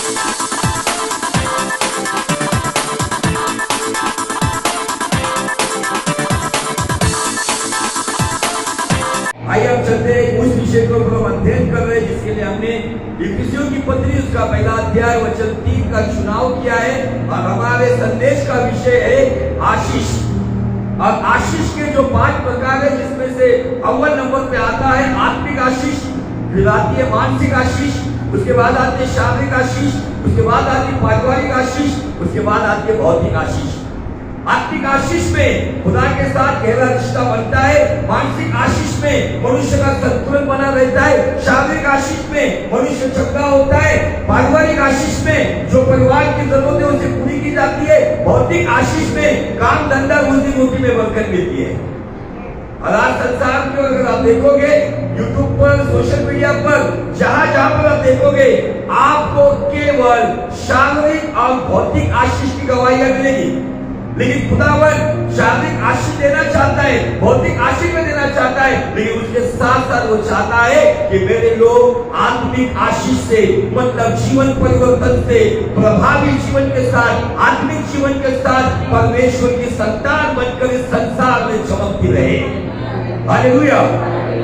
आइए हम चलते हैं उस विषय को हम अध्ययन कर रहे हैं जिसके लिए हमने इफिसियों की पत्री उसका पहला अध्याय वचन 3 का चुनाव किया है और हमारे संदेश का विषय है आशीष। और आशीष के जो 5 प्रकार है जिसमें से अव्वल नंबर पे आता है आत्मिक आशीष, फिर आती है मानसिक आशीष, उसके बाद आती है शारीरिक आशीष, उसके बाद आती है पारिवारिक आशीष, उसके बाद आती है भौतिक आशीष। आत्मिक आशीष में खुदा के साथ गहरा रिश्ता बनता है, मानसिक आशीष में मनुष्य का संतुलन बना रहता है, शारीरिक आशीष में मनुष्य चंगा होता है, पारिवारिक आशीष में जो परिवार की जरूरतें उसे पूरी की जाती है, भौतिक आशीष में काम धंधा रोजी रोटी में बरकत मिलती है। और आज संसार में अगर आप देखोगे यूट्यूब पर, सोशल मीडिया पर, जहां पर आप देखोगे आपको केवल शारीरिक और भौतिक आशीष की गवाहियां मिलेगी, लेकिन खुदावन शारीरिक आशीष देना चाहता है, भौतिक आशीष में देना चाहता है, लेकिन उसके साथ साथ वो चाहता है कि मेरे लोग आत्मिक आशीष से मतलब जीवन परिवर्तन से प्रभावी जीवन के साथ, आत्मिक जीवन के साथ परमेश्वर की संतान बनकर इस संसार में चमकती रहे। हालेलुया।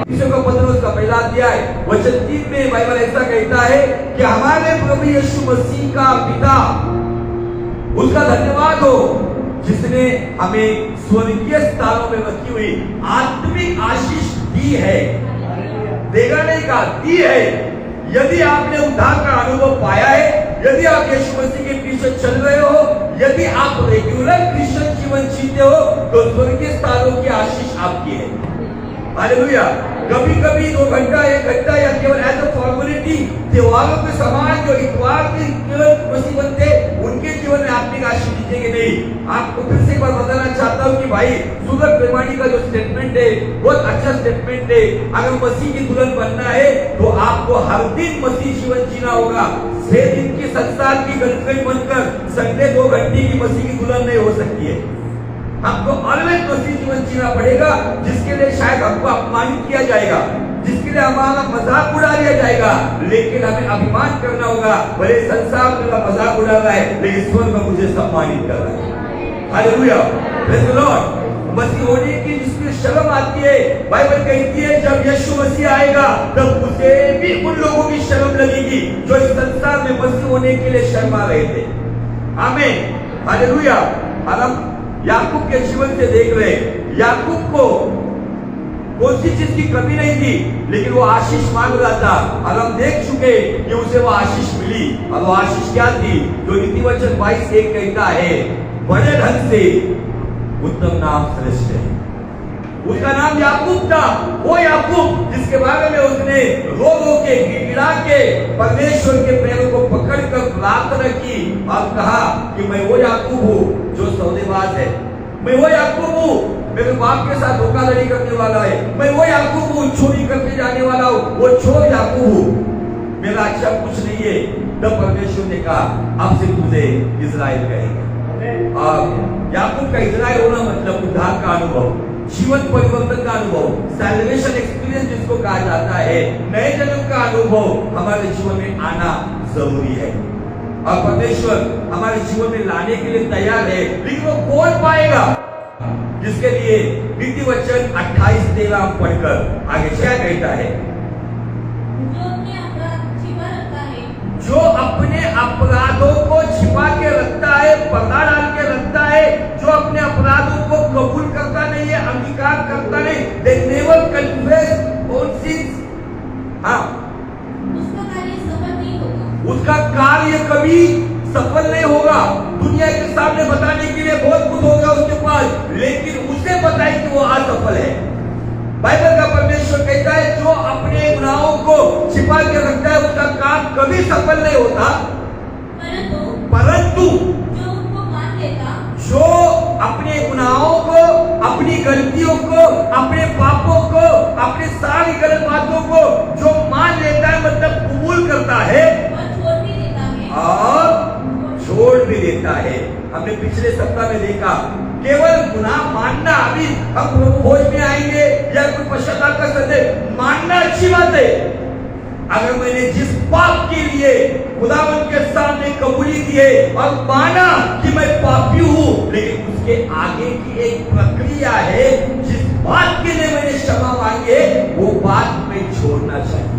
इसी को पत्रोस का पहला अध्याय वचन 3 में बाइबल ऐसा कहता है कि हमारे प्रभु यीशु मसीह का पिता उसका धन्यवाद हो जिसने हमें स्वर्गीय स्थानों में रखी हुई आत्मिक आशीष दी है। देगा नहीं कहा, दी है। यदि आपने उद्धार का अनुभव पाया है, यदि आप यीशु मसीह के पीछे चल रहे हो, यदि आप रेगुलर क्रिश्चियन जीवन जीते हो, तो स्वर्गीय स्थानों की आशीष आपकी है। हालेलुया। कभी कभी 2 घंटा 1 घंटा या केवल एज अ फॉर्मेलिटी त्योहारों के समान जो इतवार के केवल मसीह बनते उनके जीवन में आत्मिक आशीष दीजिएंगे नहीं। आपको फिर से एक बार बताना चाहता हूँ कि भाई सुगत प्रेमानी का जो स्टेटमेंट है बहुत अच्छा स्टेटमेंट है। अगर मसीह की दुल्हन बनना है तो आपको हर दिन मसीह जीवन जीना होगा। 6 दिन की संसार की गर्लफ्रेंड बनकर संडे 2 घंटे की मसीह की दुल्हन नहीं हो सकती है। हमको ऑलवेज मसीह जीवन जीना पड़ेगा, जिसके लिए शायद हमको अपमानित किया जाएगा, जिसके लिए हमारा मजाक उड़ा दिया जाएगा, लेकिन हमें अभिमान करना होगा। भले संसार मेरा मजाक उड़ा रहा है, लेकिन स्वर्ग में मुझे सम्मानित कर रहा है। Hallelujah, praise the Lord. मसीह होने की जिसमें शर्म आती है, बाइबल कहती है जब यीशु मसीह आएगा तब उसे भी उन लोगों की शर्म लगेगी जो इस संसार में मसीह होने के लिए शर्मा रहे थे। आमीन, हालेलुया। हम याकूब के जीवन से देख रहे हैं, याकूब को कौन सी चीज की कमी नहीं थी, लेकिन वो आशीष मांग रहा था और हम देख चुके कि उसे वो आशीष मिली। और वो आशीष क्या थी? जो नीतिवचन 22:1 कहता है, बड़े ढंग से उत्तम नाम श्रेष्ठ है। उसका नाम याकूब था, वो याकूब जिसके बारे में उसने रो रो के गिड़गिड़ा के परमेश्वर के पैरों को पकड़कर प्रार्थना की और कहा कि मैं वो याकूब हूँ जो सौदेबाज है, मैं वो याकूब हूँ मेरे बाप के साथ धोखाधड़ी करने वाला है, मैं वो याकूब हूँ चोरी करके जाने वाला हूँ, वो चोर याकूब हूँ, मेरा अच्छा कुछ नहीं है। तब परमेश्वर ने कहा अब से तुझे इजराइल कहेंगे। और याकूब का इजराइल होना मतलब उद्धार का अनुभव, जीवन परिवर्तन का अनुभव, सैल्वेशन एक्सपीरियंस जिसको कहा जाता है, नए जन्म का अनुभव हमारे जीवन में आना जरूरी है। और परमेश्वर हमारे जीवन में लाने के लिए तैयार है, लेकिन वो कौन पाएगा? जिसके लिए नीतिवचन 28:13 पढ़कर आगे क्या कहता है? जो अपने अपराधों को छिपा के रखता है, पर्दा डाल के रखता है, जो अपने अपराधों को कबूल करता नहीं है, अंगीकार करता नहीं, they never confess own sins, हाँ, उसका कार्य कभी सफल नहीं होगा। दुनिया के सामने बताने के लिए बहुत कुछ होगा उसके पास, लेकिन उसे पता है कि वो असफल है। बाइबल का परमेश्वर कहता है जो अपने गुनाहों को छिपा के रखता है उसका काम कभी सफल नहीं होता, परंतु जो अपने गुनाहों को, अपनी गलतियों को, अपने पापों को, अपनी सारी गलत बातों को जो मान लेता है मतलब कबूल करता है और छोड़ भी देता है। हमने पिछले सप्ताह में देखा केवल गुनाह मानना, अभी हम प्रभु भोज में आएंगे या कोई पश्चाताप का संदेश मानना अच्छी बात है। अगर मैंने जिस पाप के लिए खुदावन के सामने कबूली दिए और माना कि मैं पापी हूं, लेकिन उसके आगे की एक प्रक्रिया है, जिस बात के लिए मैंने क्षमा मांगी है वो बात मैं छोड़ना चाहिए।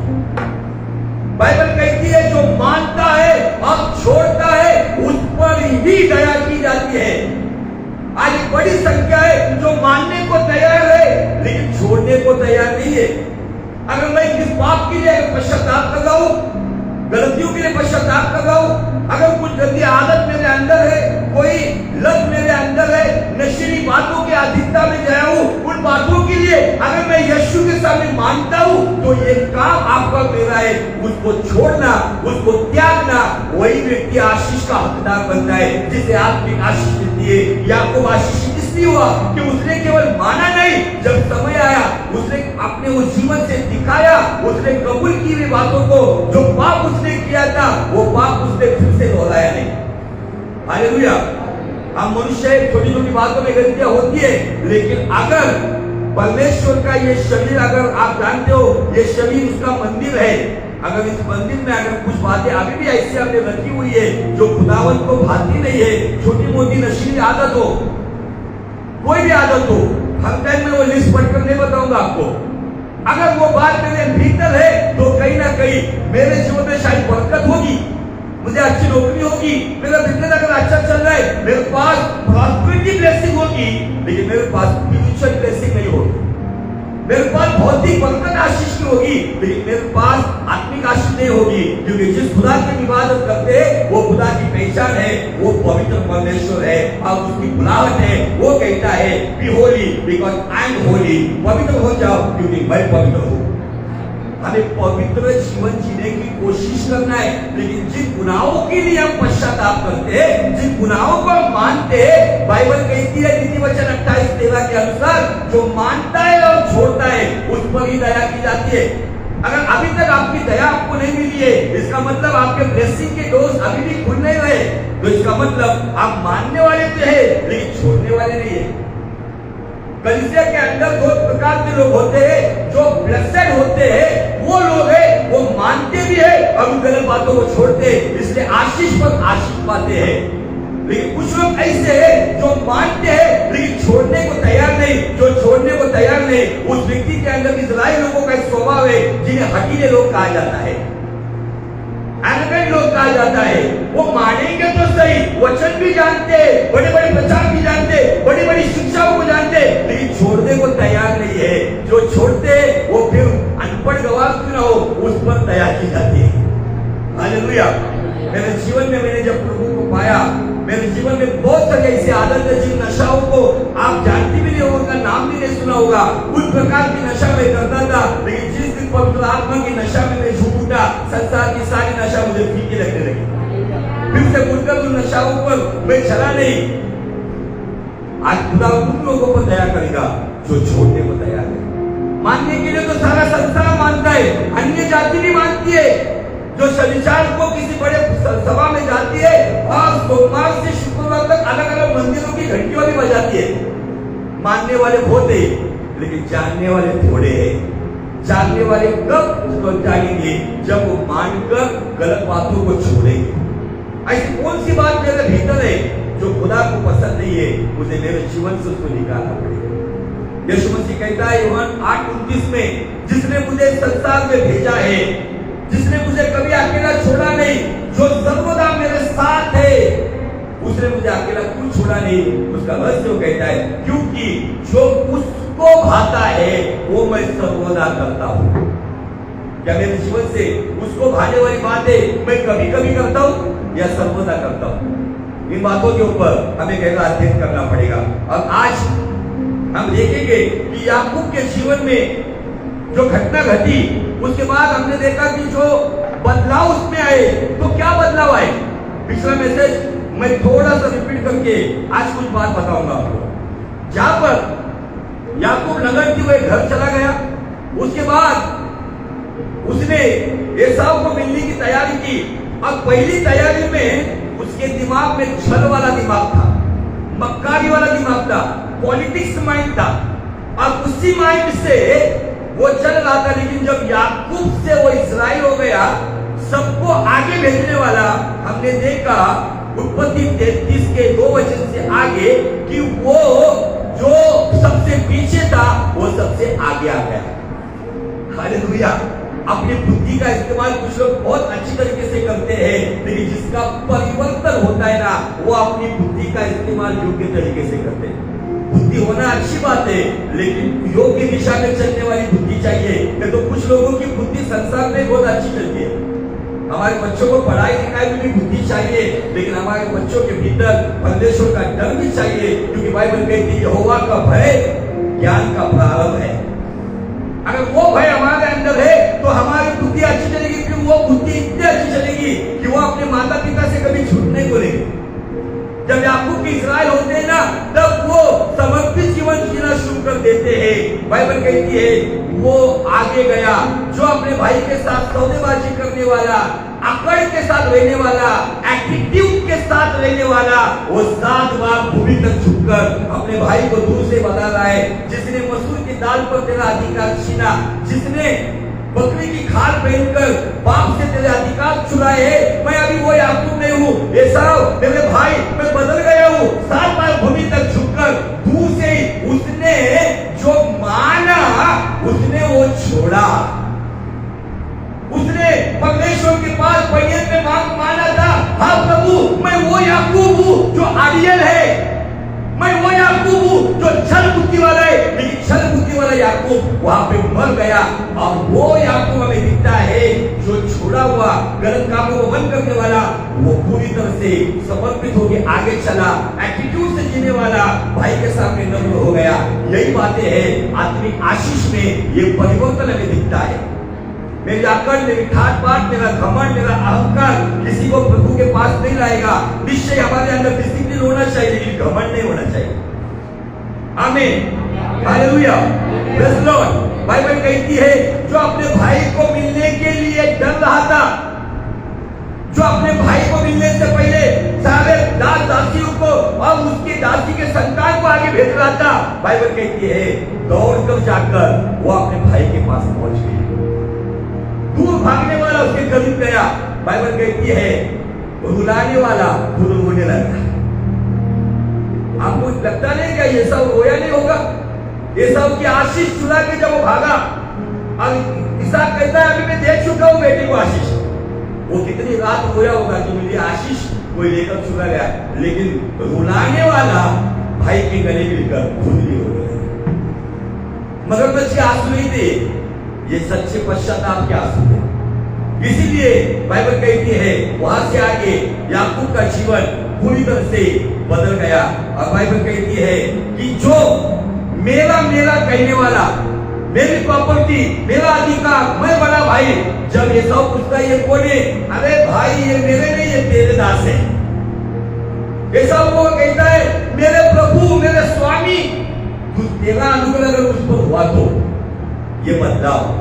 बाइबल कहती है जो मानता है और छोड़ता है उस पर ही दया की जाती है। आज एक बड़ी संख्या है जो मानने को तैयार है लेकिन छोड़ने को तैयार नहीं है। अगर मैं किस पाप के लिए पश्चाताप कर रहा हूं, गलतियों के लिए पश्चाताप कर रहा हूं, अगर कुछ गंदी आदत मेरे अंदर है, कोई लत मेरे अंदर है, नशीली बातों के अधीनता में गया हूं, उन बातों के लिए अगर मैं यीशु के सामने मानता हूं तो ये काम आपका मेरा है। उसको छोड़ना, उसको त्यागना, वही व्यक्ति आशीष का हकदार बनता है जिसे आपकी आशीष मिलती है। याकूब आशीष इसलिए हुआ कि उसने केवल माना नहीं, जब समय आया उसने अपने उस जीवन से दिखाया, उसने कबूल की हुई बातों को, जो पाप उसने किया था वो पाप उसने फिर से दोहराया नहीं। हालेलुया। हम मनुष्य छोटी छोटी बातों में गलतियां होती है, लेकिन अगर परमेश्वर का ये शरीर, अगर आप जानते हो ये शरीर उसका मंदिर है, अगर इस मंदिर में अगर कुछ बातें अभी भी ऐसी हमने रखी हुई है जो खुदावन को भाती नहीं है, छोटी मोटी नशीली आदत हो, कोई भी आदत हो, हर टाइम में वो लिस्ट पढ़कर नहीं बताऊंगा आपको। अगर वो बात मेरे भीतर है तो कहीं ना कहीं मेरे जीवन में शायद बरकत होगी, मुझे अच्छी नौकरी होगी, मेरा बिजनेस अगर अच्छा चल रहा है, मेरे पास प्रॉस्पेरिटी ब्लेसिंग होगी, लेकिन मेरे पास स्पिरिचुअल ब्लेसिंग नहीं होगी। मेरे पास भौतिक बरकत आशीष की होगी, लेकिन मेरे पास आत्मिक आशीष नहीं होगी, क्योंकि जिस खुदा की इबादत करते हैं वो खुदा की पहचान है, वो पवित्र परमेश्वर है और उसकी बुलाहट है। वो कहता है be holy because I am holy, पवित्र हो जाओ क्योंकि मैं पवित्र हूं। हमें पवित्र जीवन जीने की कोशिश करना है, लेकिन जिन गुनाहों के लिए हम पश्चाताप करते हैं, जिन गुनाहों को हम मानते हैं, बाइबल कहती है नीति वचन 28:13 के अनुसार जो मानता है और छोड़ता है उस पर ही दया की जाती है। अगर अभी तक आपकी दया आपको नहीं मिली है, इसका मतलब आपके ब्लेसिंग के डोज अभी भी खुल नहीं रहे, तो इसका मतलब आप मानने वाले तो है लेकिन छोड़ने वाले नहीं है। कलीसिया के अंदर दो प्रकार के लोग होते हैं, जो ब्लेसेड होते हैं वो लोग हैं, वो मानते भी है और उन गलत बातों को छोड़ते हैं, इसलिए आशीष पर आशीष पाते हैं। लेकिन कुछ लोग ऐसे हैं जो मानते हैं लेकिन छोड़ने को तैयार नहीं, जो छोड़ने को तैयार नहीं, उस व्यक्ति के अंदर इस्राएल लोगों का एक स्वभाव है जिन्हें हठीले लोग कहा जाता है, एरोगेंट लोग कहा जाता है। वो मानेंगे तो सही, वचन भी जानते, बड़े बड़े प्रचार भी जानते, बड़ी बड़ी शिक्षाओं को जानते, लेकिन छोड़ने को तैयार नहीं है। जो छोड़ते वो फिर अनपढ़ गवाह क्यों ना हो, उस पर दया की जाती है। हालेलुया। मेरे जीवन में मैंने जब प्रभु को पाया, मेरे जीवन में बहुत सारी ऐसी आदत है जिन नशाओं को आप जानते भी नहीं होगा, उनका नाम भी नहीं सुना होगा, उस प्रकार की नशा मैं करता था। लेकिन जिस दिन पवित्र आत्मा की नशा में मैं झूठ उठा, संसार की सारी नशा मुझे फीकी लगने लगी, फिर से उठकर उन नशाओं पर मैं चला नहीं। आज खुदा उन लोगों को दया करेगा जो छोड़ने को तैयार है। मानने के लिए तो सारा संसार मानता है, अन्य जाति भी मानती है, जो शनिवार को किसी बड़े सभा में जाती है और सोमवार से शुक्रवार तक अलग अलग मंदिरों की घंटियां भी बजाती है। मानने वाले बहुत है लेकिन जानने वाले थोड़े हैं। जानने वाले कब जानेंगे, जब वो मानकर गलत बातों को छोड़ेंगे। ऐसी कौन सी बात मेरे भीतर है जो खुदा को पसंद नहीं है, मुझे मेरे जीवन से उसको निकालना पड़ेगा। यीशु मसीह कहता है यूहन्ना 8:29 में, जिसने मुझे संसार में भेजा है, जिसने मुझे कभी अकेला छोड़ा नहीं, जो सर्वदा मेरे साथ है, उसने मुझे अकेला क्यों छोड़ा नहीं? उसका रहस्य वो कहता है क्योंकि जो उसको भाता है वो मैं सर्वदा करता हूं। क्या मेरे जीवन से उसको भाने वाली बातें मैं कभी कभी करता हूं या सर्वदा करता हूं? इन बातों के ऊपर हमें गहरा अध्ययन करना पड़ेगा। और आज हम देखेंगे कि याकूब के जीवन में जो घटना घटी, उसके बाद हमने देखा कि जो बदलाव उसमें आए, तो क्या बदलाव आए? पिछला मैसेज मैं थोड़ा सा रिपीट करके आज कुछ बात बताऊंगा आपको। जहां पर याकूब नगर हुए घर चला गया, उसके बाद उसने एसाव को मिलने की तैयारी की, और पहली तैयारी में उसके दिमाग में छल वाला दिमाग था, मक्कारी वाला दिमाग था, पॉलिटिक्स माइंड था, और उसी माइंड से वो चल रहा था। लेकिन जब याकूब से वो इस्राएल हो गया, सबको आगे भेजने वाला। हमने देखा उत्पत्ति 33 के 2 वचन से आगे कि वो जो सबसे पीछे था वो सबसे आगे आ गया। हालेलुया। अपनी बुद्धि का इस्तेमाल कुछ लोग बहुत अच्छी तरीके से करते हैं, लेकिन जिसका परिवर्तन होता है ना, वो अपनी बुद्धि का इस्तेमाल योग्य तरीके से करते हैं। बुद्धि होना अच्छी बात है, लेकिन योग्य दिशा में चलने वाली बुद्धि चाहिए। नहीं तो कुछ लोगों की बुद्धि संसार में बहुत अच्छी चलती है। हमारे बच्चों को पढ़ाई लिखाई में भी बुद्धि चाहिए, लेकिन हमारे बच्चों के भीतर परमेश्वर का डर भी चाहिए, क्योंकि बाइबल कहती है यहोवा का भय ज्ञान का प्रारंभ है। अगर वो भय हमारे अंदर है तो हमारी बुद्धि अच्छी चलेगी। फिर वो बुद्धि इतनी अच्छी चलेगी कि वो अपने माता पिता से कभी छूटने को लेंगे। जब याकूब के इस्राएल होते हैं ना, तब वो समर्पित जीवन जीना शुरू कर देते हैं। बाइबल कहती है वो आगे गया, जो अपने भाई के साथ सौदेबाजी करने वाला, अकड़ के साथ रहने वाला, एटीट्यूड के साथ रहने वाला, वो 7 बार भूमि तक झुककर अपने भाई को दूर से बता रहा है, जिसने मसूर की दाल पर तेरा अधिकार छीना, जिसने बकरी की खाल पहनकर बाप से तेरे अधिकार चुराए हैं, मैं अभी वो याकूब नहीं हूँ, एसाव मेरे भाई, मैं बदल गया हूँ। 7 बार भूमि तक झुककर दूर से उसने जो माना उसने वो छोड़ा। उसने परमेश्वर के पास बनियन में माना था, हाँ प्रभु मैं वो याकूब हूँ जो आरियल है, मैं वो याकूब हूँ जो छल बुद्धि वाला है। लेकिन छल बुद्धि वाला याकूब वहां पे मर गया, और वो याकूब हमें दिखता है जो छोड़ा हुआ, गलत कामों को बंद करने वाला, वो पूरी तरह से समर्पित होकर आगे चला, एटीट्यूड से जीने वाला, भाई के सामने नम्र हो गया। यही बातें हैं आत्मिक आशीष में, ये परिवर्तन हमें दिखता है। मेरी आकड़, मेरी ठाट बाट, मेरा घमंड, मेरा अहंकार किसी को प्रभु के पास नहीं लाएगा। निश्चय हमारे अंदर डिसिप्लिन होना चाहिए, लेकिन घमंड नहीं होना चाहिए। आमीन, हालेलुया, प्रेज़ लॉर्ड। बाइबल कहती है जो अपने भाई को मिलने के लिए डर रहा था, जो अपने भाई को मिलने से पहले सारे दास दासियों को और उसकी दासी के संतान को आगे भेज रहा था, बाइबल कहती है दौड़कर जाकर वो अपने भाई के पास पहुंच गई। दूर भागने वाला उसके करीब गया, बाइबल कहती है रुलाने वाला दूर रोने लगा। आपको लगता नहीं क्या ये सब रोया नहीं होगा? ये सब की आशीष चुरा के जब वो भागा, अब इसहाक कहता है अभी मैं देख चुका हूं बेटे को आशीष। वो कितनी रात रोया होगा कि मुझे आशीष कोई लेकर चुरा गया, लेकिन रुलाने वाला भाई के गले मिलकर खुद नहीं हो गया। मगरमच्छ के आंसू नहीं थे, ये सच्चे पश्चाताप के आंसू थे। इसीलिए बाइबल कहती है वहां से आगे याकूब का जीवन पूरी तरह से बदल गया। और बाइबल कहती है कि जो मेरा मेरा कहने वाला, मेरी प्रॉपर्टी, मेरा अधिकार, मैं बड़ा भाई, जब ये सब पूछता है ये कौन है? अरे भाई ये मेरे नहीं, ये तेरे दास है। ये सब वो कहता है मेरे प्रभु, मेरे स्वामी, तेरा अनुग्रह अगर उस पर हुआ तो ये बदलाव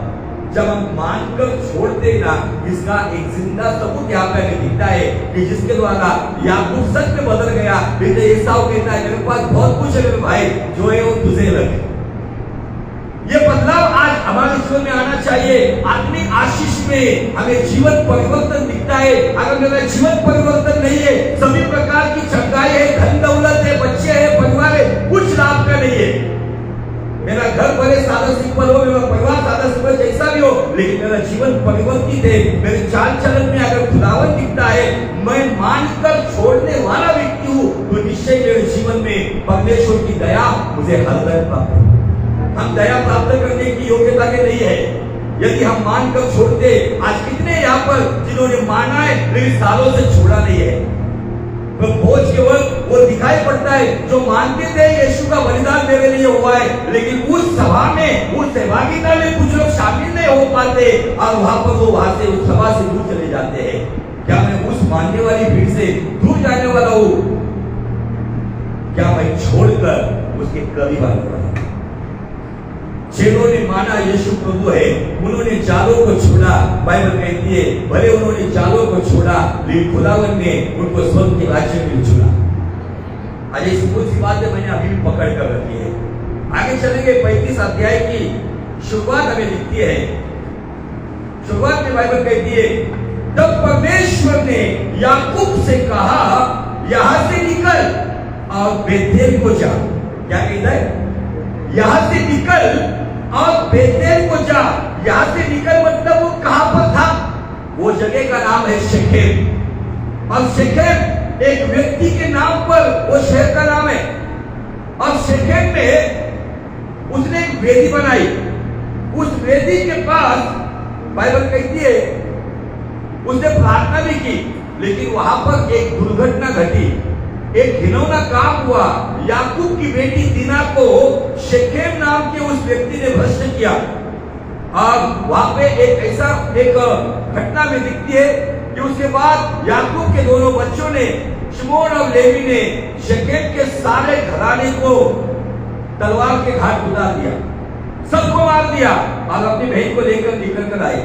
जब हम मानकर छोड़ते ना, इसका एक जिंदा सबूत यहाँ पे हमें दिखता है कि जिसके द्वारा याकूब सच में बदल गया। बेटे एसाव कहता है मेरे पास बहुत कुछ है मेरे भाई, जो है वो तुझे लगे। ये बदलाव आज हमारे जीवन में आना चाहिए। आत्मिक आशीष में हमें जीवन परिवर्तन दिखता है। अगर मेरा जीवन परिवर्तन नहीं है, सभी प्रकार की चंगाई है, धन दौलत है, बच्चे हैं, परिवार है, कुछ लाभ का नहीं है। मेरा घर भले सादा सिंपल हो, मेरा परिवार सादा सिंपल जैसा भी हो, लेकिन मेरा जीवन परिवर्तित है। मेरे चाल चलन में अगर खुदावन दिखता है, मैं मानकर छोड़ने वाला व्यक्ति हूँ, तो निश्चय मेरे जीवन में परमेश्वर की दया मुझे हर दया प्राप्त है। हम दया प्राप्त करने की योग्यता के नहीं है यदि हम मानकर छोड़ते। आज कितने यहाँ पर जिन्होंने माना है लेकिन सालों से छोड़ा नहीं है। तो बोझ केवल वो दिखाई पड़ता है जो मानते थे यीशु का बलिदान मेरे लिए हुआ है, लेकिन उस सभा में, उस सहभागिता में कुछ लोग शामिल नहीं हो पाते, और वहां पर वो वहां से उस सभा से दूर चले जाते हैं। क्या मैं उस मानने वाली भीड़ से दूर जाने वाला हूँ? क्या मैं छोड़कर उसके करीब आने वाला हूँ? जिन्होंने माना यीशु प्रभु है, उन्होंने जालों को छोड़ा। बाइबल कहती है भले उन्होंने जालों को छोड़ा, लेकिन खुदावन ने उनको स्वर्ग के राज्य में चुना। आज ये सिंपल सी बात है, मैंने अभी भी पकड़ कर रखी है। आगे चलेंगे 35 अध्याय की शुरुआत हमें दिखती है। शुरुआत में बाइबल कहती है तब परमेश्वर ने याकूब से कहा, यहां से निकल और बेतेल को जा। क्या कहता है? यहां से निकल और बेतेल को जा। यहां से निकल मतलब वो कहां पर था? वो जगह का नाम है शेकेम। और शेकेम एक व्यक्ति के नाम पर वो शहर का नाम है। और शेकेम में उसने एक वेदी बनाई। उस वेदी के पास बाइबल कहती है उसने प्रार्थना भी की, लेकिन वहां पर एक दुर्घटना घटी, एक घिनौना काम हुआ। याकूब की बेटी दीना को शेकेम नाम के उस व्यक्ति ने भ्रष्ट किया। और वहां पे एक घटना में दिखती है कि उसके बाद याकूब के दोनों बच्चों ने, शिमोन और लेवी ने, शेकेम के सारे घराने को तलवार के घाट उतार दिया, सबको मार दिया और अपनी बहन को लेकर निकल कर आए।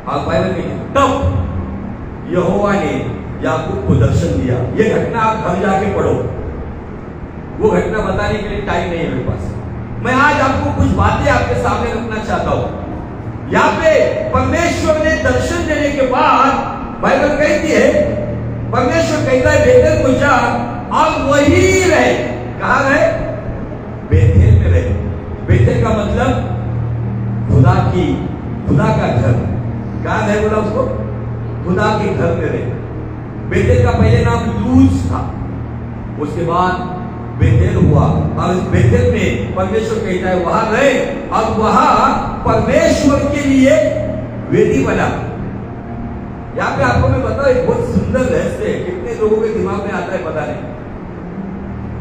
और बाइबल में तब यहोवा ने याकूब को दर्शन दिया। यह घटना आप घर जाके पढ़ो, वो घटना बताने के लिए टाइम नहीं है मेरे पास। मैं आज आपको कुछ बातें आपके सामने रखना चाहता हूं। यहाँ पे परमेश्वर ने दर्शन देने के बाद बाइबल कहती है, परमेश्वर कहता है बेतेल को जा और वही रहे। कहां रहे? बेतेल में रहे। बेतेल का मतलब खुदा का घर। कहां है बोला उसको? खुदा के घर में रहे। बेतेल का पहले नाम लूज था, उसके बाद बेतेल हुआ। और इस बेतेल में परमेश्वर कहता है वहां रहे और वहां परमेश्वर के लिए वेदी बना। यहाँ पे आपको मैं बताऊं एक बहुत सुंदर रहस्य है, कितने लोगों के दिमाग में आता है पता नहीं।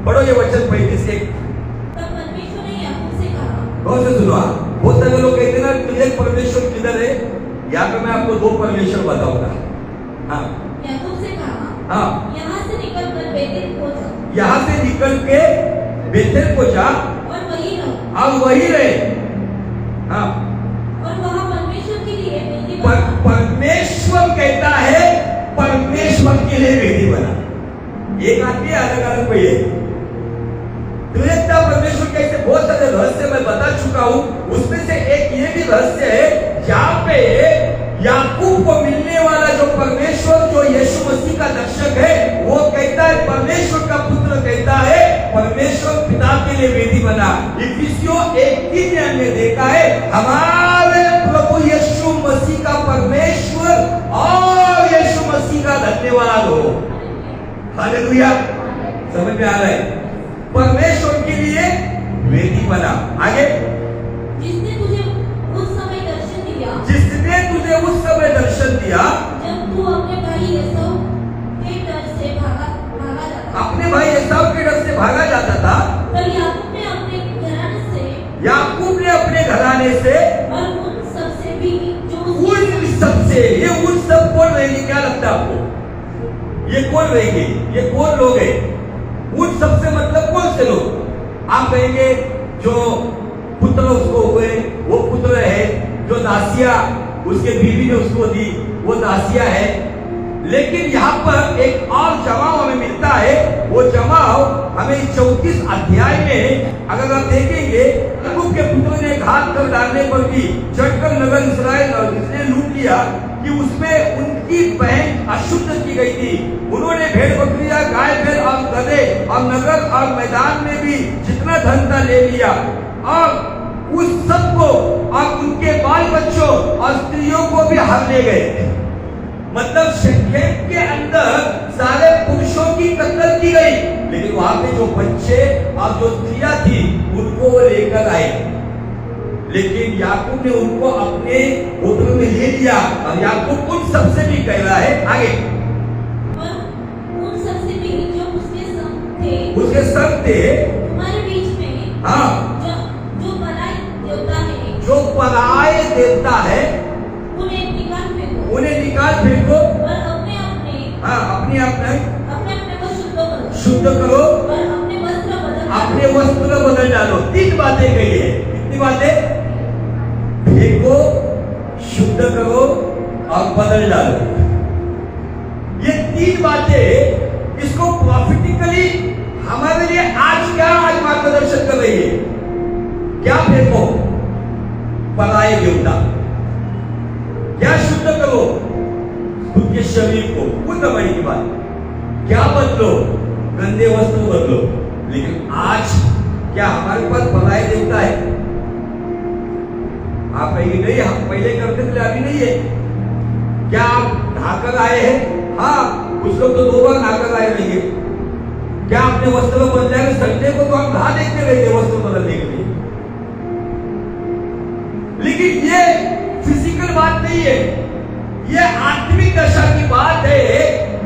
पढ़ो ये वचन 35 से। तब परमेश्वर ने याकूब से कहा। कौन से सुनो? बहुत सारे लोग कहते हैं ना कि एक परमेश्वर किधर है। यहाँ पे मैं आपको दो परमेश्वर बताऊंगा। हाँ, याकूब से कहा, हाँ, यहाँ से निकल कर बेतेल को जा। यहाँ से निकल के बेतेल को जा और वही रहो। और वही रहे। हाँ, और वहाँ परमेश्वर के लिए वेदी बना। परमेश्वर कहता है परमेश्वर के लिए वेदी बना। एक आदमी अलग अलग कोई है। परमेश्वर कैसे बहुत सारे रहस्य मैं बता चुका हूं। उसमें से एक ये भी रहस्य है जहां पे याकूब को मिलने वाला जो परमेश्वर, जो यीशु मसीह का दर्शक है, वो कहता है, परमेश्वर का पुत्र कहता है परमेश्वर पिता के लिए वेदी बना। इफिसियों 1:3 में हमने देखा है हमारे प्रभु यीशु मसीह का परमेश्वर और यीशु मसीह का धन्यवाद हो। हालेलुया। समझ में आ रहा है? परमेश्वर के लिए वेदी बना। आगे, जिसने तुझे उस समय दर्शन दिया, जिसने तुझे उस समय दर्शन दिया जब तू अपने भाई एसाव के डर से भागा जाता, अपने भाई एसाव के डर से भागा जाता था। तब याकूब ने अपने घराने से और उन सबसे भी जो उन सबसे, ये उन सब कौन रहेंगे? क्या लगता है आपको? ये कौन रहेंगे? ये कौन लोग हैं? उन सबसे मतलब कौन से लोग? आप कहेंगे जो पुत्र उसको हुए वो पुत्र है, जो दासिया उसके बीवी ने उसको दी वो दासिया है। लेकिन यहाँ पर एक और जमाव हमें मिलता है। वो जमाव हमें 34 अध्याय में अगर आप देखेंगे, याकूब के पुत्रों ने घात कर डालने पर भी चढ़कर नगर इस्राएल इसने लूट लिया कि उसमें उनकी बहन अशुद्ध की गई थी। उन्होंने भेड़ बकरियां, गाय बैल और गधे और नगर और मैदान में भी जितना धन था ले लिया और उस सबको और उनके बाल बच्चों और स्त्रियों को भी हर ले गए। मतलब शेकेम के अंदर सारे पुरुषों की कत्ल की गई, लेकिन वहां पे जो बच्चे और जो स्त्रियां थी उनको वो लेकर आए। लेकिन याकूब ने उनको अपने होटल में ले लिया और याकूब उन सबसे भी कह रहा है आगे, उन सबसे भी जो उसके संग थे तुम्हारे बीच में, हाँ, जो पराये देवता है, जो पराये देवता है उन्हें निकाल फेंको और अपने को शुद्ध करो और अपने वस्त्र बदल डालो। 3 बातें कही है। कितनी बातें? फेंको, शुद्ध करो और बदल डालो। ये 3 बातें इसको प्रॉफिटिकली हमारे लिए आज मार्गदर्शन कर रही है। क्या फेंको? पराये देवता। क्या शुद्ध करो? शरीर को, कुल दवाई की बात, क्या बदलो? गंदे वस्त्र बदलो। लेकिन आज क्या हमारे पास पराये देवता है? आप कहेंगे नहीं, हम पहले करते थे अभी नहीं है। क्या आप नहाकर आए हैं? हाँ, कुछ लोग तो 2 बार नहाकर आए रहेंगे। क्या अपने वस्त्र बदल जाएंगे? संडे को तो हम नहा देखते रहते वस्त्र बदलने के लिए। लेकिन ये फिजिकल बात नहीं है, ये आत्मिक दशा की बात है।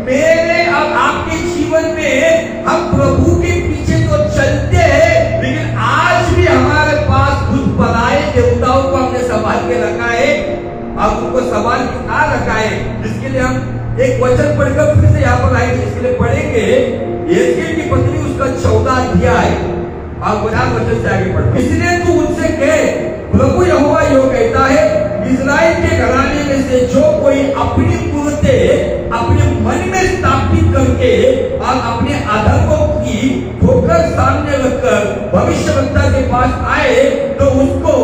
मेरे और आपके जीवन में हम प्रभु के पीछे तो चलते हैं, लेकिन आज भी हमारे पास कुछ पराये देवताओं को हमने संभाल के रखा है और उनको संभाल के ना रखा है। जिसके लिए हम एक वचन पढ़कर फिर से यहाँ पर आएंगे, इसके लिए पढ़ेंगे यहेजकेल की पत्री उसका 14 अध्याय और 50 वचन से आगे पढ़ते। इसलिए तू उनसे कहे, प्रभु यहोवा यूं कहता है, इस्राएल के घराने में से जो कोई अपनी मूर्तें अपने मन में स्थापित करके और अपने अधर्मों की ठोकर सामने रखकर भविष्यवक्ता के पास आए, तो उसको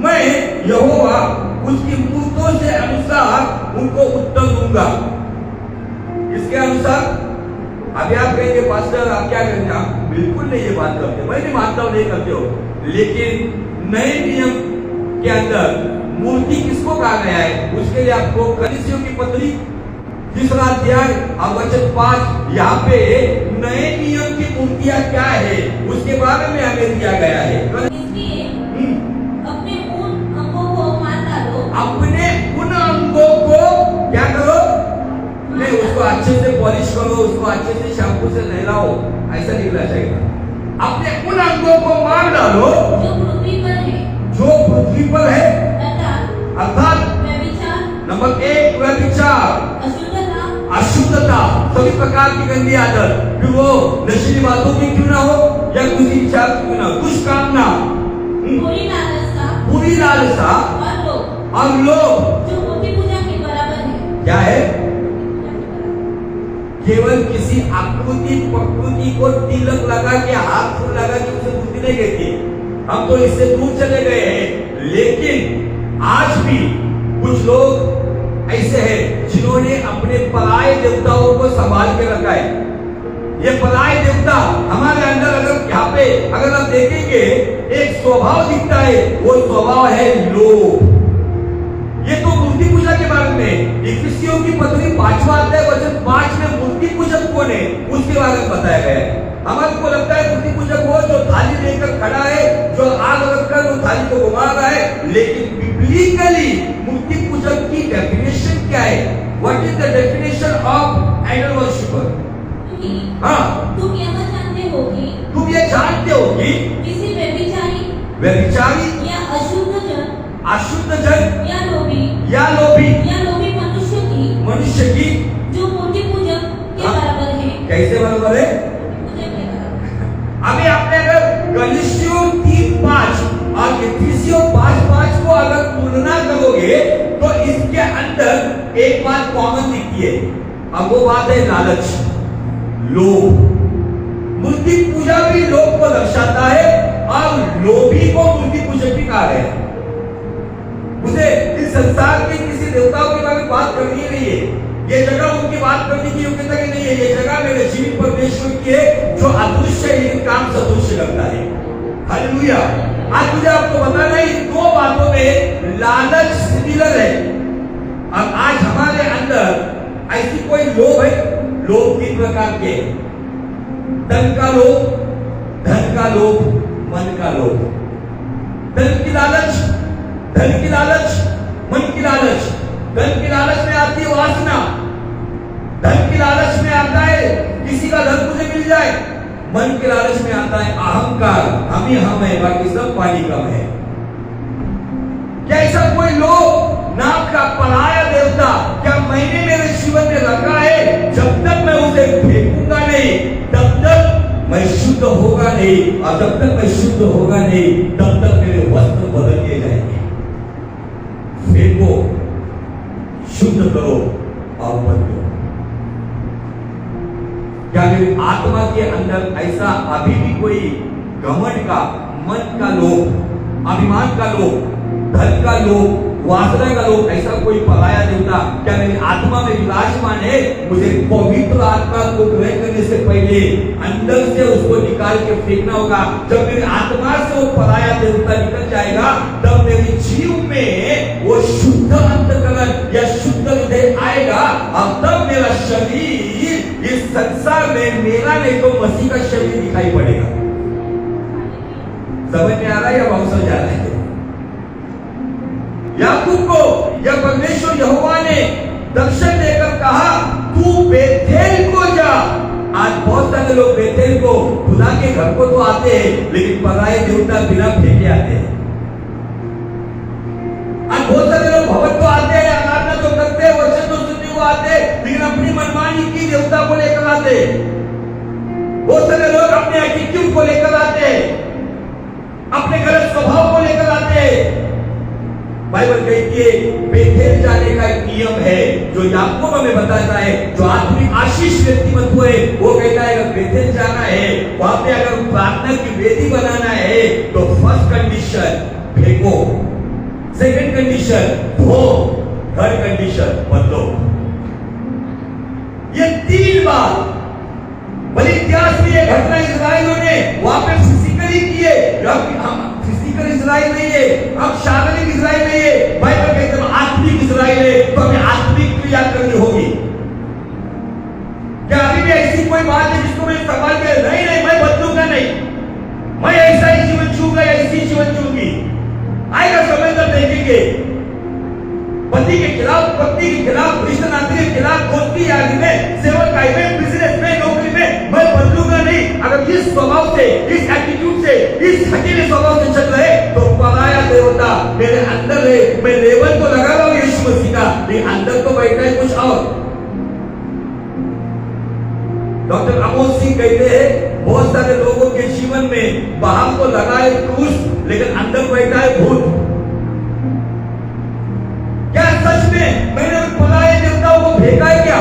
मैं यहोवा उसकी मूर्तों से अनुसार उनको उत्तर दूंगा। इसके अनुसार अभी आप कहेंगे पास्टर आप क्या करेंगे? आप बिल्कुल नहीं ये बात करते, मैं नहीं मानता हूं नहीं करते हो, लेकिन नए नियम के अंदर मूर्ति किसको कहा गया है? उसके लिए आपको कलीसियों की पत्री 3 अध्याय और वचन 5, यहाँ पे नए नियम की मूर्तियां क्या है उसके बारे में हमें दिया गया है। इसलिए अपने उन अंगों को मार डालो। अपने उन अंगों को क्या करो? नहीं, उसको अच्छे से पॉलिश करो, उसको अच्छे से शैम्पू से नहलाओ, ऐसा निकला चाहिए। अपने उन अंगों को मार डालो जो पृथ्वी पर है, जो पृथ्वी पर है, अर्थात व्यभिचार, नंबर 1 व्यभिचार, अशुद्धता, सभी प्रकार की गंदी आदत, फिर वो नशीली बातों की क्यों ना हो या कुछ इच्छा क्यों ना, दुष्कामना, बुरी लालसा और लोभ जो मूर्ति पूजा के बराबर है। क्या है? केवल किसी आकृति प्रकृति को तिलक लगा के हाथ फूल लगा के उसे मूर्ति नहीं कहती। हम तो इससे दूर चले गए हैं, लेकिन आज भी कुछ लोग ऐसे हैं जिन्होंने अपने पराये देवताओं को संभाल के रखा है। ये पराये देवता हमारे अंदर अगर यहाँ पे अगर आप देखेंगे एक स्वभाव दिखता है, वो स्वभाव है लोभ। ये तो मूर्ति पूजा के बारे में इफिसियों की पत्री 5वां अध्याय वचन 5 में मूर्ति पूजक कौन है उसके बारे में बताया गया है। हमारे को लगता है मूर्ति पूजक वो जो थाली लेकर खड़ा है, जो आग रखकर वो थाली को घुमा रहा है, लेकिन बिब्लिकली मूर्ति पूजक की डेफिनेशन क्या है? What is the definition of idol worshipper? हाँ, तुम यह जानते हो कि तुम ये जानते हो कि किसी व्यभिचारी या अशुद्ध जन या लोभी मनुष्य की जो मूर्ति पूजक के बराबर है। कैसे बराबर है? अभी आपने अगर गलीशियों 3:5 और इफिसियों 5:5 को अगर तुलना करोगे तो इसके अंदर एक बात कॉमन दिखती है, अब वो बात है लालच, लोभ। मूर्ति पूजा भी लोभ को दर्शाता है और लोभी को मूर्ति पूजक भी कहा गया है। मुझे इस संसार के किसी देवताओं के बारे में बात करनी ही नहीं है, ये जगह उनकी बात करने की योग्यता की नहीं है। ये जगह मेरे जीवित परमेश्वर की है जो अदृश्य है लेकिन काम सदृश्य करता है। हालेलुया। आज मुझे आपको बताना है इन 2 बातों में लालच सिमिलर है। और आज हमारे अंदर ऐसी कोई लोभ है, लोभ 3 प्रकार के, धन का लोभ, मन का लोभ। धन की लालच, मन की लालच। धन की लालच में आती है वासना, धन की लालच में आता है किसी का धन मुझे मिल जाए, मन के लालच में आता है अहंकार, हम ही हम है बाकी सब पानी कम है। क्या ऐसा कोई लोग नाम का पराया देवता क्या मैंने मेरे जीवन में रखा है? जब तक मैं उसे फेंकूंगा नहीं तब तक मैं शुद्ध होगा नहीं, और जब तक मैं शुद्ध होगा नहीं तब तक मेरे वस्त्र बदल दिए जाएंगे। फेंको, शुद्ध करो और बदलो। क्या मेरी आत्मा के अंदर ऐसा अभी भी कोई घमंड का, मन का लोभ, अभिमान का लोभ, धन का लोभ, वासना का लोग ऐसा कोई पराया देवता क्या मेरी आत्मा में विराजमान है, मुझे पवित्र आत्मा को ग्रहण करने से पहले अंदर से उसको निकाल के फेंकना होगा। जब मेरी आत्मा से वो पराया देवता निकल जाएगा तब मेरे जीव में वो शुद्ध अंतकरण या शुद्ध हृदय आएगा और तब मेरा शरीर इस संसार में मेरा नहीं तो मसीह का शरीर दिखाई पड़ेगा। समझ में आ रहा है या बहुत समझ आ रहा है? याकूब को या परमेश्वर यहोवा ने दर्शन देकर कहा तू बेथेल को जा। आज बहुत सारे लोग बेथेल को खुदा के घर को तो आते हैं लेकिन पराये देवता बिना फेंके आते हैं। आज बहुत सारे लोग भवन तो आते हैं, आराधना तो करते हैं, वचन तो सुनने को आते हैं, लेकिन अपनी मनमानी की देवता को लेकर आते हैं। बहुत सारे लोग अपने एटीट्यूड को लेकर आते हैं, अपने गलत स्वभाव को लेकर आते हैं। बाइबल कहती है बेथेल जाने का एक नियम है जो याकूब हमें बताता है। जो आत्मिक आशीष व्यक्तिमत्व है वो कहता है अगर बेथेल जाना है, वहां पे अगर प्रार्थना की वेदी बनाना है तो फर्स्ट कंडीशन फेंको, सेकंड कंडीशन धो, थर्ड कंडीशन बदलो। ये 3 बात बड़े इतिहास में ये घटना इस्राएलियों ने वहां पे फिजिकली किए। हम फिजिकल इस्राएल नहीं है, अब शारीरिक इस्राएल नहीं है, बाइबल कहते हैं आत्मिक इस्राएल है, तो हमें आत्मिक क्रिया करनी होगी। क्या अभी भी ऐसी कोई बात है जिसको मैं सवाल कर नहीं मैं बदलूंगा नहीं, मैं ऐसा ही जीवन जीऊंगा, ऐसी जीवन जीऊंगी। आएगा समय तब देखेंगे पति के खिलाफ, पत्नी के खिलाफ, रिश्ते नाते के खिलाफ, दोस्ती यारी में, सेवकाई में, बिजनेस में, नौकरी में मैं बदलूंगा नहीं। अगर इस स्वभाव से, इस एटीट्यूड से, इस हकीले स्वभाव से चल रहे तो पराया देवता मेरे अंदर है। मैं लेवल तो लगा रहा हूं यीशु मसीह का, लेकिन अंदर तो बैठा है कुछ और। डॉक्टर अमोल सिंह कहते हैं बहुत सारे लोगों के जीवन में बाहर तो लगा है क्रूस लेकिन अंदर बैठा है भूत। क्या सच में मैंने उन पराये देवताओं को फेंका है क्या?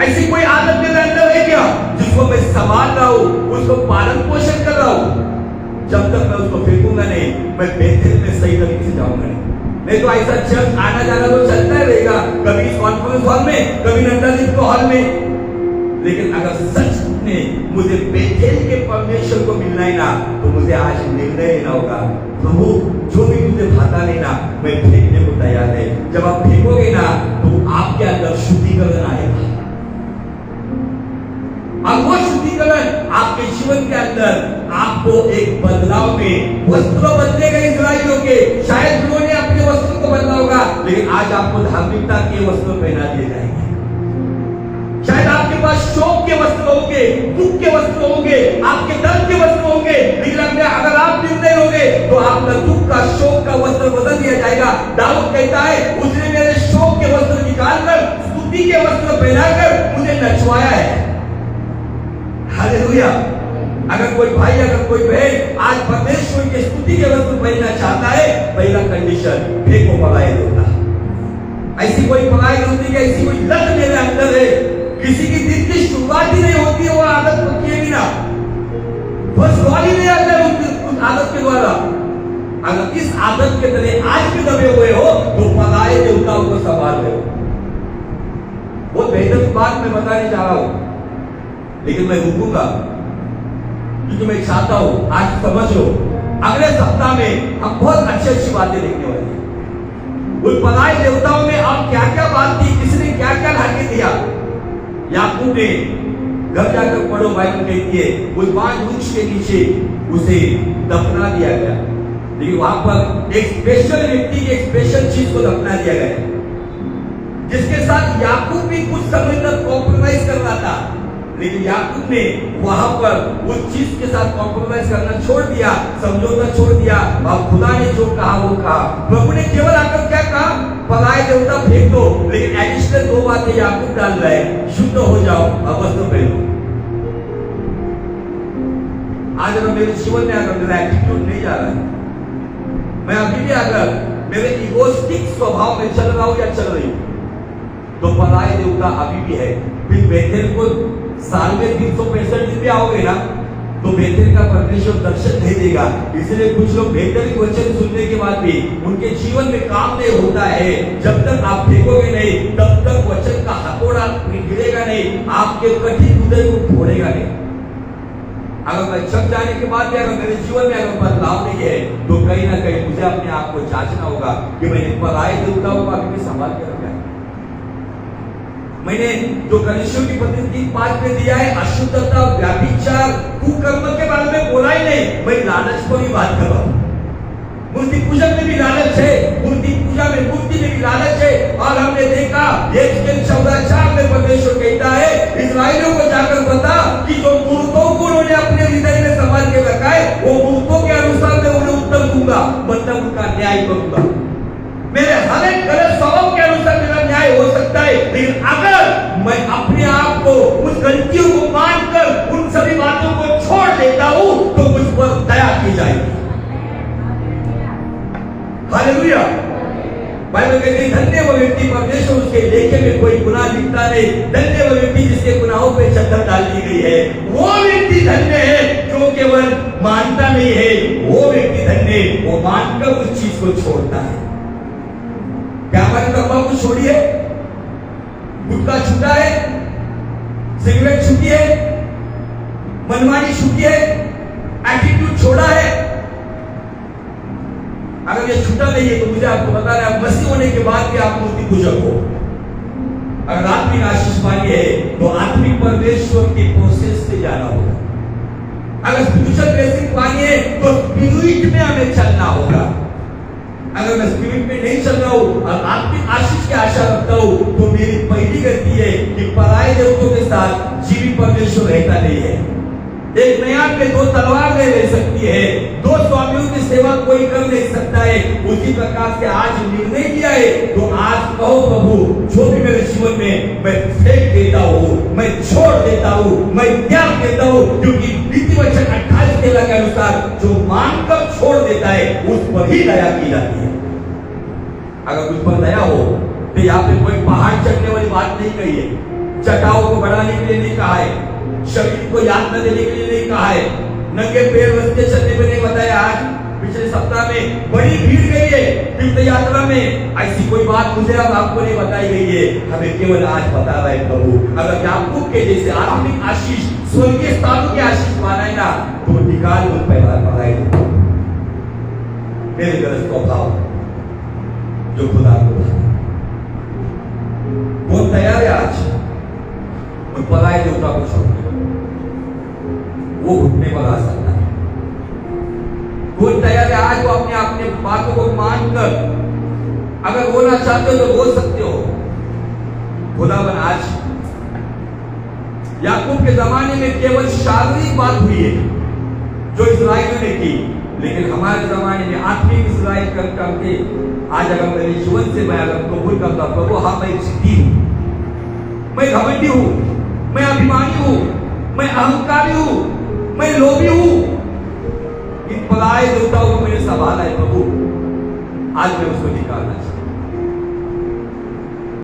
ऐसी कोई आदत मेरे अंदर है क्या जिसको मैं संभाल रहा हूं, उसको पालन पोषण कर रहा हूं? जब तक मैं उसको फेंकूंगा नहीं, मैं बेथेल में सही तरीके से जाऊंगा नहीं तो ऐसा चर्च आना जाना तो चलता ही रहेगा, कभी कॉन्फ्रेंस हॉल में, कभी नंदादीप के हॉल में। लेकिन अगर सच में मुझे बेथेल के परमेश्वर को मिलना ही ना तो मुझे आज निर्णय लेना होगा, प्रभु जो भी मुझे भाता नहीं ना मैं फेंकने को तैयार है। जब आप फेंकोगे ना तो आपके अंदर शुद्धिकरण आएगा और वो शुद्धिकरण आपके जीवन के अंदर आपको एक बदलाव में वस्त्र बदलेगा। इस्राएलियों के शायद उन्होंने अपने वस्त्र को बदला होगा लेकिन आज आपको धार्मिकता के वस्त्र पहना दिए जाएंगे। शायद आपके पास शोक के वस्त्र होंगे, दुख के वस्त्र होंगे, आपके दर्द के वस्त्र होंगे, लेकिन अगर आप निर्णय लोगे तो आपका दुख का, शोक का वस्त्र बदल दिया जाएगा। दाऊद कहता है उसने मेरे शोक के वस्त्र निकालकर स्तुति के वस्त्र पहनाकर मुझे नचवाया है। हालेलुया। अगर कोई भाई, अगर कोई बहन आज परमेश्वर की स्तुति के वस्त्र पहनना चाहता है, पहला कंडीशन फेंको पराये देवता। ऐसी कोई पराये देवता की ऐसी कोई लत मेरे अंदर है, किसी की दिन की शुरुआत ही नहीं होती है वो आदत पक्की है बिना, बस ही नहीं आता उस आदत के द्वारा। अगर इस आदत के तरह आज भी दबे हुए हो तो पराये देवताओं को संभाल रहे हो। बहुत बेहतर बात मैं बताने जा रहा हूं लेकिन मैं रुकूंगा क्योंकि मैं चाहता हूं आज समझ लो। अगले सप्ताह में हम बहुत अच्छी अच्छी बातें देखने वाले हैं। उन पराये देवताओं में अब क्या क्या बात थी, किसने क्या क्या लाके दिया। याकूब ने घर जाकर पढ़ो, बाइबल कहती है उस बांज वृक्ष के नीचे उसे दफना दिया गया, लेकिन वहां पर एक स्पेशल व्यक्ति की एक स्पेशल चीज को दफना दिया गया जिसके साथ याकूब भी कुछ समय तक कॉम्प्रोमाइज कर रहा था। लेकिन याकूब ने वहां पर उस चीज के साथ कॉम्प्रोमाइज करना छोड़ दिया, समझौता छोड़ दिया और खुदा ने जो कहा वो कहा। प्रभु ने केवल आकर क्या कहा, पराये देवता फेंक दो, लेकिन एडिशनल 2 बातें याकूब डाल रहा है, शुद्ध हो जाओ और वस्त्र पहनो। आज अगर मेरे जीवन में अगर मेरा एटीट्यूड नहीं जा रहा है, मैं अभी भी अगर मेरे इगोस्टिक स्वभाव में चल रहा हूं या चल रही हूं तो पराये देवता अभी भी है। फिर बेथेल को साल में 365 दिन भी आओगे ना तो बेहतर का परमेश्वर दर्शन नहीं देगा। इसलिए कुछ लोग बेहतर के वचन सुनने के बाद भी उनके जीवन में काम नहीं होता है। जब तक आप फेंकोगे नहीं तब तक वचन का हथौड़ा गिरेगा नहीं, आपके कठिन हृदय को फोड़ेगा नहीं। अगर मैं छप जाने के बाद भी अगर मेरे जीवन में अगर बदलाव नहीं है तो कहीं ना कहीं मुझे अपने आप को जांचना होगा कि मैंने पराये देवताओं को अभी संभाल के रखा है। मैंने जो कलीसियों की पत्री 3:5 में दिया है, अशुद्धता, व्यभिचार, कुकर्म के बारे में बोला ही नहीं। मैं लालच पर ही बात कर रहा हूँ। मूर्ति पूजा में भी लालच है, मूर्ति पूजा में मूर्ति में भी लालच है। और हमने देखा यहेजकेल 14:4 में परमेश्वर कहता है इस्राएलियों को जाकर बता कि जो मूर्तों को उन्होंने अपने हृदय में संभाल के रखा है वो मूर्तों के अनुसार मैं उन्हें उत्तर दूंगा, मतलब उनका न्याय करूंगा। मेरे हर एक गलत स्वभाव के अनुसार मेरा न्याय हो सकता है, लेकिन अगर मैं अपने आप को उस गलतियों को मानकर उन सभी बातों को छोड़ देता हूं तो मुझ पर दया की जाएगी। हालेलुया। बाइबल कहती है धन्य वो व्यक्ति परमेश्वर उसके लेखे में कोई गुनाह लिखता नहीं, धन्य वो व्यक्ति जिसके गुनाहों पे चद्दर डाल दी गई है। वो व्यक्ति धन्य है जो केवल मानता नहीं है, वो व्यक्ति धन्य वो मानकर उस चीज को छोड़ता है। क्या हमारे तंबाकू छोड़ी है, गुटखा छूटा है, सिगरेट छूटी है, मनमानी छूटी है, एटीट्यूड छोड़ा है? अगर ये छूटा नहीं है तो मुझे आपको बता रहा है मसीह होने के बाद भी आप मूर्ति पूजक हो। अगर आत्मिक आशीष पानी है तो आत्मिक परमेश्वर के प्रोसेस से जाना होगा। अगर स्पिरिचुअल ब्लेसिंग पानी है तो स्पिरिट में हमें चलना होगा। अगर मैं स्पिरिट में नहीं चल रहा हूं और आत्मिक आशीष की आशा रखता हूं तो मेरी पहली गलती है कि पराये देवतों के साथ जीवित परमेश्वर रहता नहीं है। एक नया पे दो तलवार नहीं ले सकती है, दो स्वामियों की सेवा कोई कर नहीं सकता है। उसी प्रकार से आज निर्णय किया है तो आज कहो प्रभु जो भी मेरे जीवन में मैं फेंक देता हूँ, मैं छोड़ देता हूँ, मैं त्याग देता हूँ, क्योंकि नीति वचन 28 के अनुसार जो मानकर छोड़ देता है उस पर ही दया की जाती है। अगर उस पर दया हो तो यहाँ पे कोई पहाड़ चढ़ने वाली बात नहीं कही है, चटाओं को बढ़ाने के लिए नहीं कहा है, शरीर को याद न देने के लिए नहीं कहा है, नंगे पैर रास्ते चलने में नहीं बताया। आज पिछले सप्ताह में बड़ी भीड़ गई है तीर्थ यात्रा में, ऐसी कोई बात मुझे अब आपको नहीं बताई गई है, हमें केवल आज बता रहा है प्रभु। अगर याकूब के जैसे आत्मिक आशीष स्वर्गीय स्थानों की आशीष माना है ना तो निकाल उन पैदा पढ़ाई मेरे गलत स्वभाव जो खुदा को वो तैयार है आज उन पराये देवता को छोड़ने, वो घुटने पर आ सकता है। कोई तैयार है आज वो अपने बातों को मानकर अगर बोलना चाहते हो तो बोल सकते हो। खुदावन आज याकूब के जमाने में केवल शारीरिक बात हुई है जो इस्राएलियों ने की, लेकिन हमारे जमाने में आत्मिक इस्राएल कर करके आज अगर मेरे जीवन से मैं अगर कबूल करता प्रभु हाँ मैं जिद्दी हूं, मैं घमंडी हूं, मैं अभिमानी हूं, मैं अहंकारी हूं, मैं लोभी हूं, इन पराये देवताओं को मैंने संभाला है प्रभु, आज मैं उसको निकालना चाहता हूं।